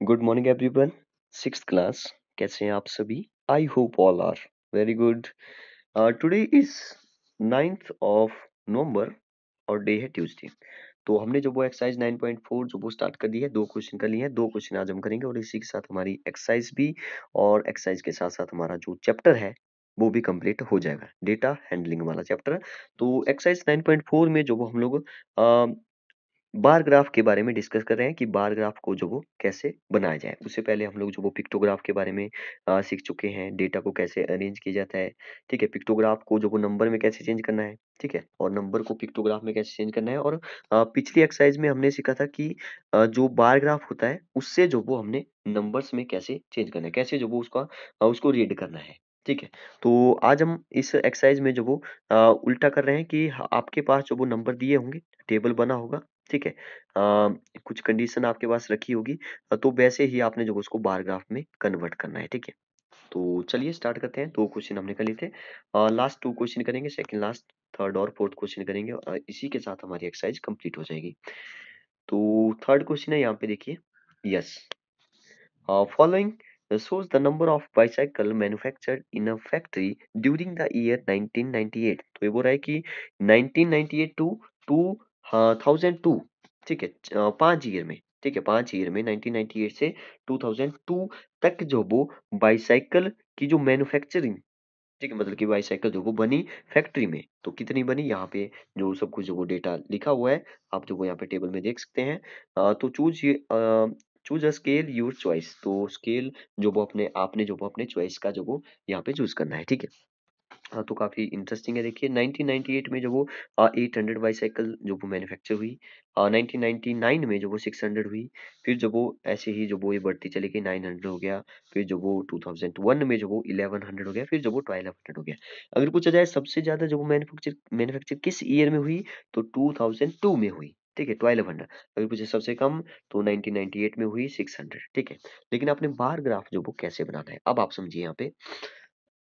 Good morning everyone. Sixth class, कैसे हैं आप सभी? I hope all are very good. Today is 9th of November और day है ट्यूसडे। तो हमने जो वो एक्सरसाइज 9.4 जो वो स्टार्ट कर दी है, 2 क्वेश्चन कर लिए हैं। 2 क्वेश्चन आज हम करेंगे और इसी के साथ हमारी एक्सरसाइज भी और एक्सरसाइज के साथ साथ हमारा जो चैप्टर है वो भी कंप्लीट हो जाएगा, डेटा हैंडलिंग वाला चैप्टर। तो एक्सरसाइज 9.4 में जो वो हम लोग बार ग्राफ के बारे में डिस्कस कर रहे हैं कि बार ग्राफ को जो वो कैसे बनाया जाए। उससे पहले हम लोग जो वो पिक्टोग्राफ के बारे में सीख चुके हैं, डेटा को कैसे अरेंज किया जाता है। ठीक है, पिक्टोग्राफ को जो वो नंबर में कैसे चेंज करना है, ठीक है, और नंबर को पिक्टोग्राफ में कैसे चेंज करना है। और पिछली एक्सरसाइज में हमने सीखा था कि जो बार ग्राफ होता है उससे जो वो हमने नंबर्स में कैसे चेंज करना है, कैसे जो वो उसको रीड करना है। ठीक है, तो आज हम इस एक्सरसाइज में जो वो उल्टा कर रहे हैं कि आपके पास जो वो नंबर दिए होंगे, टेबल बना होगा, ठीक है, कुछ कंडीशन आपके पास रखी होगी, तो वैसे ही आपने जो उसको बार ग्राफ में कन्वर्ट करना है। ठीक है, तो चलिए स्टार्ट करते हैं। 2 क्वेश्चन हमने कर लिए थे, लास्ट 2 क्वेश्चन करेंगे, सेकंड लास्ट, थर्ड और फोर्थ क्वेश्चन करेंगे, और इसी के साथ हमारी एक्सरसाइज कंप्लीट हो जाएगी। तो थर्ड क्वेश्चन है, यहाँ पे देखिए, yes, following shows the number of bicycle manufactured in a factory during the year 1998। तो ये बोल रहा है कि 1998 टू 2002, ठीक है, 5 ईयर में, ठीक है, 5 ईयर में 1998 से 2002 तक जो वो बाईसाइकिल की जो मैन्युफैक्चरिंग, ठीक है, मतलब कि बाईसाइकिल जो वो बनी फैक्ट्री में, तो कितनी बनी, यहाँ पे जो सब कुछ जो वो डेटा लिखा हुआ है, आप जो वो यहाँ पे टेबल में देख सकते हैं। तो choose a scale your choice, तो स्केल जो वो अपने आपने जो वो अपने चॉइस का जो वो यहाँ पे चूज करना है। ठीक है, हाँ, तो काफ़ी इंटरेस्टिंग है। देखिए 1998 में जो वो 800 बाईसाइकिल जो वो मैन्युफैक्चर हुई, 1999 में जो वो 600 हुई, फिर जो वो ऐसे ही जो वो ये बढ़ती चली गई, 900 हो गया, फिर जो वो 2001 में जो वो 1100 हो गया, फिर जो वो 1200 हो गया। अगर पूछा जाए सबसे ज़्यादा जो वो मैन्युफैक्चर मैन्युफैक्चर किस ईयर में हुई, तो 2002 में हुई। ठीक है, 1200। अगर पूछे सबसे कम, तो 1998 में हुई 600। ठीक है, लेकिन आपने बार ग्राफ जो वो कैसे बनाना है, अब आप समझिए। यहाँ पे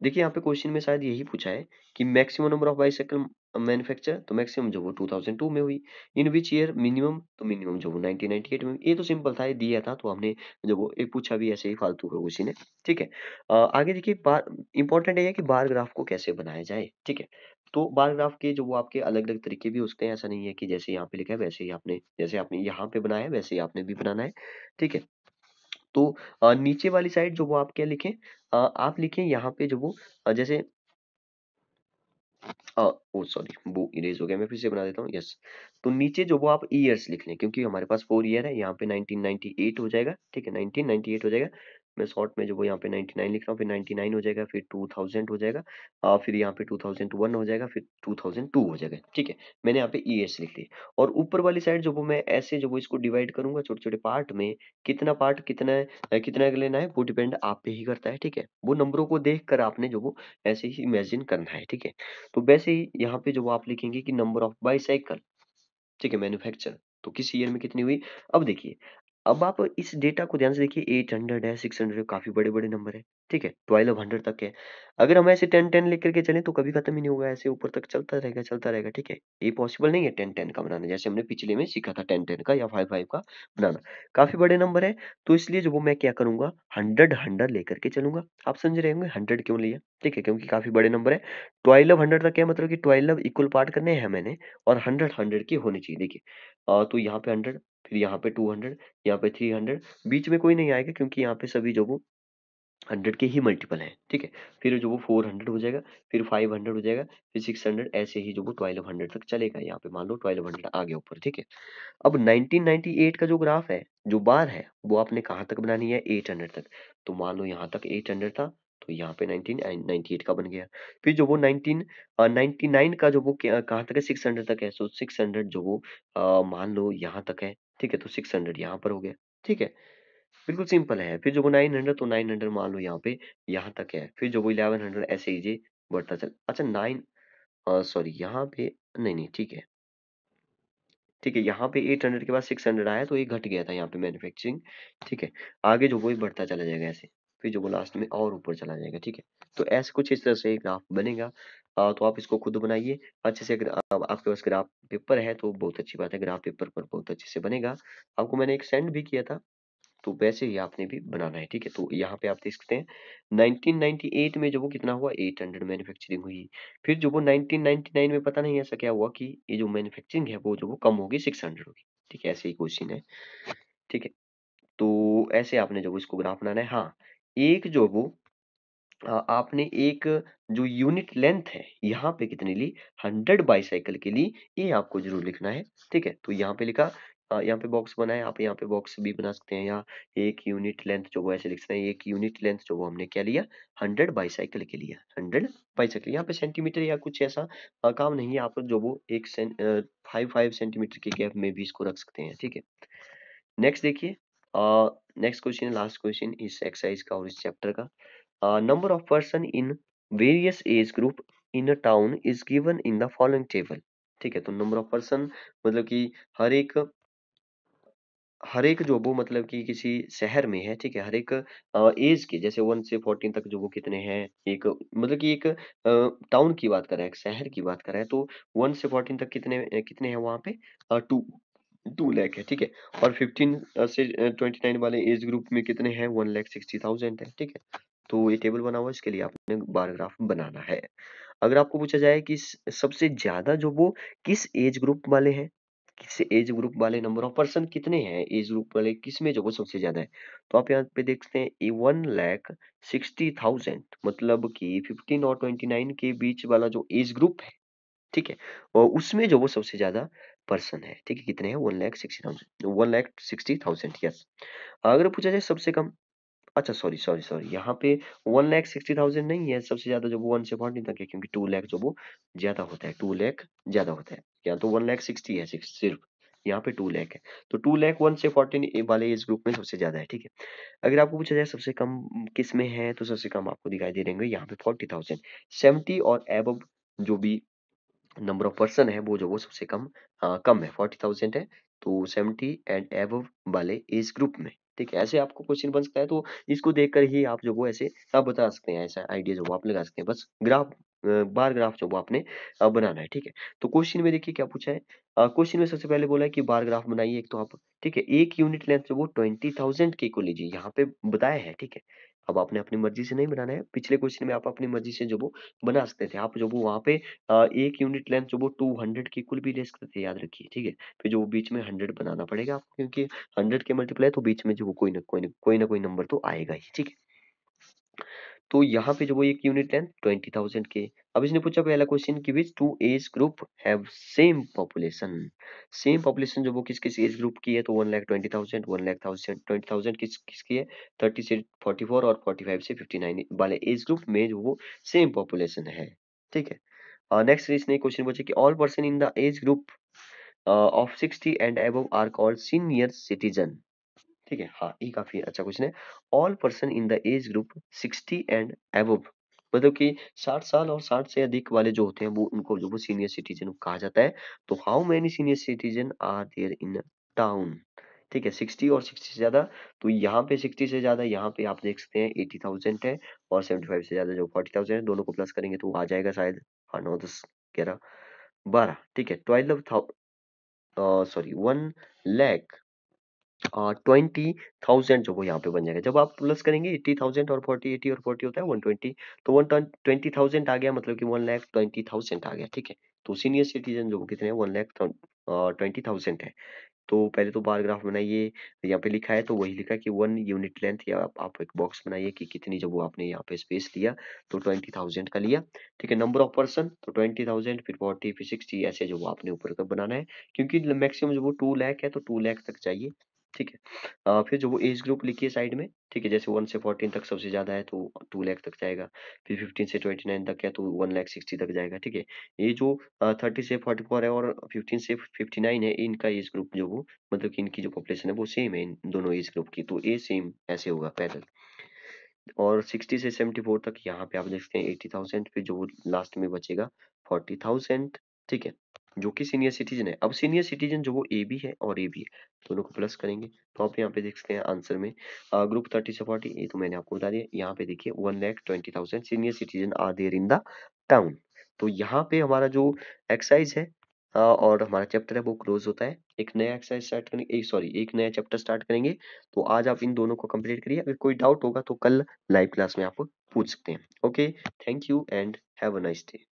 देखिए, यहाँ पे क्वेश्चन में शायद यही पूछा है कि maximum number of bicycle manufacture, तो मैक्सिमम जो वो 2002 में हुई। इन विच ईयर मिनिमम, तो मिनिमम जो वो 1998 में हुई। ये तो सिंपल था, ये दिया था, तो हमने जो वो एक पूछा भी ऐसे ही फालतू का उसी ने। ठीक है, आगे देखिए, बार इंपॉर्टेंट है कि बार ग्राफ को कैसे बनाया जाए। ठीक है, तो बार ग्राफ के जो वो आपके अलग अलग तरीके भी हो सकते हैं, ऐसा नहीं है कि जैसे यहाँ पे लिखा है वैसे ही आपने, जैसे आपने यहाँ पे बनाया है वैसे ही आपने भी बनाना है। ठीक है, तो नीचे वाली साइड जो वो आप क्या लिखें, आप लिखें यहाँ पे जो वो जैसे ओ सॉरी, वो इरेज हो गया, मैं फिर से बना देता हूँ। यस, तो नीचे जो वो आप ईयर्स लिख लें, क्योंकि हमारे पास 4 ईयर है, यहाँ पे 1998 हो जाएगा। ठीक है, 1998 हो जाएगा। मैं शॉर्ट में जो वो यहाँ पे 99 लिख रहा हूँ, फिर 99 हो जाएगा, फिर 2000 हो जाएगा, फिर यहाँ पे 2001 हो जाएगा, फिर 2002 हो जाएगा। ठीक है, मैंने यहाँ पे ईयर्स लिख लिए। और ऊपर वाली साइड जो वो मैं ऐसे जो वो इसको डिवाइड करूंगा छोटे छोटे पार्ट में, कितना पार्ट कितना लेना है वो डिपेंड आप पे ही करता है। ठीक है, वो नंबरों को देख कर आपने जो वो ऐसे ही इमेजिन करना है। ठीक है, तो वैसे ही यहाँ पे जो आप लिखेंगे कि नंबर ऑफ बाईसाइकिल, ठीक है, मैन्युफैक्चर, तो किस ईयर में कितनी हुई। अब देखिए, अब आप इस डेटा को ध्यान से देखिए, 800 है, 600 है, काफी बड़े बड़े नंबर है। ठीक है, 1200 तक है। अगर हम ऐसे 10 10 लेकर के चलें तो कभी खत्म ही नहीं होगा, ऐसे ऊपर तक चलता रहेगा चलता रहेगा। ठीक है, ये पॉसिबल नहीं है 10 10 का बनाना, जैसे हमने पिछले में सीखा था 10 10 का या 5 5 का बनाना, काफी बड़े नंबर है। तो इसलिए जो वो मैं क्या करूंगा, 100 लेकर के चलूंगा। आप समझ रहे होंगे 100 क्यों लिया। ठीक है, क्योंकि काफी बड़े नंबर है। 1200 तक क्या मतलब कि 12 इक्वल पार्ट करने हैं मैंने, और 100 की होनी चाहिए। देखिए, तो यहाँ पे 100, फिर यहाँ पे 200, यहाँ पे 300, बीच में कोई नहीं आएगा क्योंकि यहाँ पे सभी जो वो 100 के ही मल्टीपल हैं। ठीक है, फिर जो वो 400 हो जाएगा, फिर 500 हो जाएगा, फिर 600, ऐसे ही जो वो 1200 तक चलेगा। यहाँ पे मान लो 1200 आ गया ऊपर। ठीक है, अब 1998 का जो ग्राफ है, जो बार है, वो आपने कहाँ तक बनानी है, 800 तक। तो मान लो यहाँ तक 800 था, तो यहाँ पे 1998 का बन गया। फिर जो वो 1999 का जो वो कहाँ तक है, 600 तक है। सो 600 जो वो मान लो यहाँ तक है। ठीक है, तो 600 यहाँ पर हो गया। ठीक है, बिल्कुल सिंपल है। फिर जो वो 900, तो 900 मान लो यहाँ पे यहाँ तक है। फिर जो वो 1100, ऐसे ही जी बढ़ता चल, अच्छा 9, सॉरी यहाँ पे, नहीं नहीं ठीक है, ठीक है, यहाँ पे 800 के बाद 600 आया, तो ये घट गया था यहाँ पे मैन्युफैक्चरिंग। ठीक है, आगे जो वो ही बढ़ता चला जाएगा ऐसे, फिर जो वो लास्ट में और ऊपर चला जाएगा। ठीक है, तो ऐसे कुछ इस तरह से ग्राफ बनेगा। तो आप इसको खुद बनाइए अच्छे से। अगर आपके पास ग्राफ पेपर है तो बहुत अच्छी बात है, ग्राफ पेपर पर बहुत अच्छे से बनेगा। आपको मैंने एक सेंड भी किया था, तो वैसे ही आपने भी बनाना है, ठीक है। तो यहाँ पे आप देख सकते हैं 1998 में जो वो कितना हुआ, 800 मैन्युफैक्चरिंग हुई। फिर जो वो 1999 में पता नहीं ऐसा क्या हुआ कि ये जो मैन्युफैक्चरिंग है वो जो वो कम होगी, 600 होगी, ठीक है। ऐसे ही क्वेश्चन है, ठीक है। तो ऐसे आपने जो वो इसको ग्राफ बनाना है। हाँ, एक जो वो आपने एक जो यूनिट लेंथ है यहाँ पे कितनी ली, 100 बाईसाइकिल की ली, ये आपको जरूर लिखना है, ठीक है। तो यहाँ पे लिखा, यहाँ पे बॉक्स बनाया, आप यहाँ पे बॉक्स भी बना सकते हैं, या एक यूनिट लेंथ जो वो ऐसे लिख सकते हैं, एक यूनिट लेंथ जो वो हमने क्या लिया, 100 बाईसाइकिल के लिया, 100 बाईसाइकिल। यहाँ पे सेंटीमीटर या कुछ ऐसा काम नहीं है, आप जो वो एक 5 सेंटीमीटर के गैप में भी इसको रख सकते हैं, ठीक है। नेक्स्ट देखिए, नेक्स्ट क्वेश्चन, लास्ट क्वेश्चन इस एक्सरसाइज का और इस चैप्टर का। Number of person in various age group in a town is given in the following table, ठीक है। तो नंबर ऑफ पर्सन मतलब कि हर एक हर एक जो वो मतलब कि किसी शहर में है, ठीक है, हर एक एज के, जैसे 1 से 14 तक जो वो कितने हैं, एक मतलब कि एक टाउन की बात कर रहा है, एक शहर की बात कर रहा है, तो 1 से 14 तक कितने हैं वहाँ पे, 2 लाख है, ठीक है। और 15 से 29 वाले एज ग्रुप में कितने हैं, 1,60,000 है, ठीक है। तो ये टेबल बना हुआ है, इसके लिए आपने बार ग्राफ बनाना है। अगर आपको पूछा जाए कि सबसे ज्यादा जो वो किस एज ग्रुप वाले हैं, किस एज ग्रुप वाले नंबर ऑफ पर्सन कितने हैं, एज ग्रुप वाले किस में जो वो सबसे ज्यादा है, तो आप यहाँ पे देखते हैं 1,60,000 मतलब कि 15 और 29 के बीच वाला जो एज ग्रुप है, ठीक है, और उसमें जो वो सबसे ज्यादा पर्सन है, ठीक है, कितने हैं, 1,60,000 यस। अगर पूछा जाए सबसे कम, अच्छा सॉरी सॉरी सॉरी, यहाँ पे 1,60,000 नहीं है, सबसे ज्यादा जो वो 1 से 40 तक है, क्योंकि 2 लाख जो वो ज्यादा होता है, 2 लाख ज्यादा होता है, यहाँ तो 1,60,000 है सिर्फ, यहाँ पे 2 लाख है। तो 2 लाख 1 से 14 वाले एज ग्रुप में सबसे ज्यादा है, ठीक है। अगर आपको पूछा जाए सबसे कम किस में है, तो सबसे कम आपको दिखाई दे देंगे यहाँ पे 40,000, 70 और एबव जो भी नंबर ऑफ पर्सन है वो जो वो सबसे कम है, 40,000 है। तो 70 एंड एबव वाले एज ग्रुप में, ठीक है। ऐसे आपको क्वेश्चन बन सकता है, तो इसको देखकर ही आप जो वो ऐसे आप बता सकते हैं, ऐसा आइडिया जो वो आप लगा सकते हैं, बस ग्राफ बार ग्राफ जो वो आपने बनाना है, ठीक है। तो क्वेश्चन में देखिए क्या पूछा है, क्वेश्चन में सबसे पहले बोला है कि बार ग्राफ बनाइए एक, तो आप, ठीक है, एक यूनिट लेंथ जो वो 20,000 के को लीजिए, यहाँ पे बताया है, ठीक है। अब आपने अपनी मर्जी से नहीं बनाना है, पिछले क्वेश्चन में आप अपनी मर्जी से जो वो बना सकते थे, आप जो वो वहाँ पे एक यूनिट लेंथ जो वो 200 की कुल भी ले सकते थे, याद रखिए, ठीक है। फिर जो वो बीच में 100 बनाना पड़ेगा आपको, क्योंकि 100 के मल्टीप्लाई तो बीच में जो वो कोई ना कोई नंबर तो आएगा ही, ठीक है। तो यहाँ पे जो वो एक यूनिट लेंथ 20,000 के। अब इसने पूछा पहला क्वेश्चन कि which two age group have same population जो वो किस किस एज ग्रुप की है, तो 1,20,000 1,20,000 किसकी है, 30 से 44 और 45 से 59 वाले एज ग्रुप में जो वो सेम पॉपुलेशन है, ठीक है। नेक्स्ट इसने क्वेश्चन पूछा कि all person in the age group of 60 and above are called senior citizen, ठीक है। हाँ, ये काफी अच्छा क्वेश्चन है। All person in the age group 60 and above मतलब कि 60 साल और 60 से अधिक वाले जो होते हैं वो उनको जो वो सीनियर सिटीजन कहा जाता है। तो how many senior citizen are there in town, ठीक है, 60 और 60 से ज्यादा, तो यहाँ पे 60 से ज्यादा, यहाँ पे आप देख सकते हैं 80,000 है, और 75 से ज्यादा जो 40,000 है, दोनों को प्लस करेंगे तो आ जाएगा शायद, हाँ, 9 10 11 12, ठीक है, 1,20,000 जो वो यहाँ पे बन जाएगा। जब आप प्लस करेंगे 80,000 और 40, 80 और 40 होता है 120, तो 120,000 आ गया, मतलब कि 1,20,000 आ गया, ठीक है। तो सीनियर सिटीजन जो वो कितने हैं, 1,20,000 है। तो पहले तो बार ग्राफ बनाइए, यहाँ पे लिखा है तो वही लिखा कि 1 यूनिट लेंथ, या आप एक बॉक्स बनाइए कि कितनी जो वो आपने यहाँ पे स्पेस लिया, तो 20,000 का लिया, ठीक है। नंबर ऑफ पर्सन तो 20,000, फिर 40, फिर 60, ऐसे जो वो आपने ऊपर का बनाना है, क्योंकि मैक्सिमम जो वो 2 लाख है, तो 2 लाख तक चाहिए, ठीक है। फिर जो वो एज ग्रुप लिखिए साइड में, ठीक है, जैसे 1 से 14 तक सबसे ज्यादा है तो 2 लाख तक जाएगा, फिर 15 से 29 तक है तो 1,60,000 तक जाएगा, ठीक है। ये जो 30 से 44 है और 15 से 59 है, इनका एज ग्रुप जो वो मतलब कि इनकी जो पॉपुलेशन है वो सेम है, इन दोनों एज ग्रुप की, तो ए सेम ऐसे होगा पैरेलल। और 60 से 74 तक यहाँ पे आप देख सकते हैं 80,000, फिर जो लास्ट में बचेगा 40,000, ठीक है, जो कि सीनियर सिटीजन है। अब सीनियर सिटीजन जो वो ए बी है और ए बी है, दोनों को प्लस करेंगे तो आप यहाँ पे देख सकते हैं आंसर में ग्रुप 30 से 40, ये तो मैंने आपको बता दिया। यहाँ पे देखिए 1,20,000 senior citizen are there in the town. तो यहाँ पे हमारा जो एक्सरसाइज है और हमारा चैप्टर है वो क्लोज होता है। एक नया एक्सरसाइज स्टार्ट करेंगे, सॉरी एक नया चैप्टर स्टार्ट करेंगे। तो आज आप इन दोनों को कंप्लीट करिए, अगर कोई डाउट होगा तो कल लाइव क्लास में आप पूछ सकते हैं। Okay, thank you and have a nice day.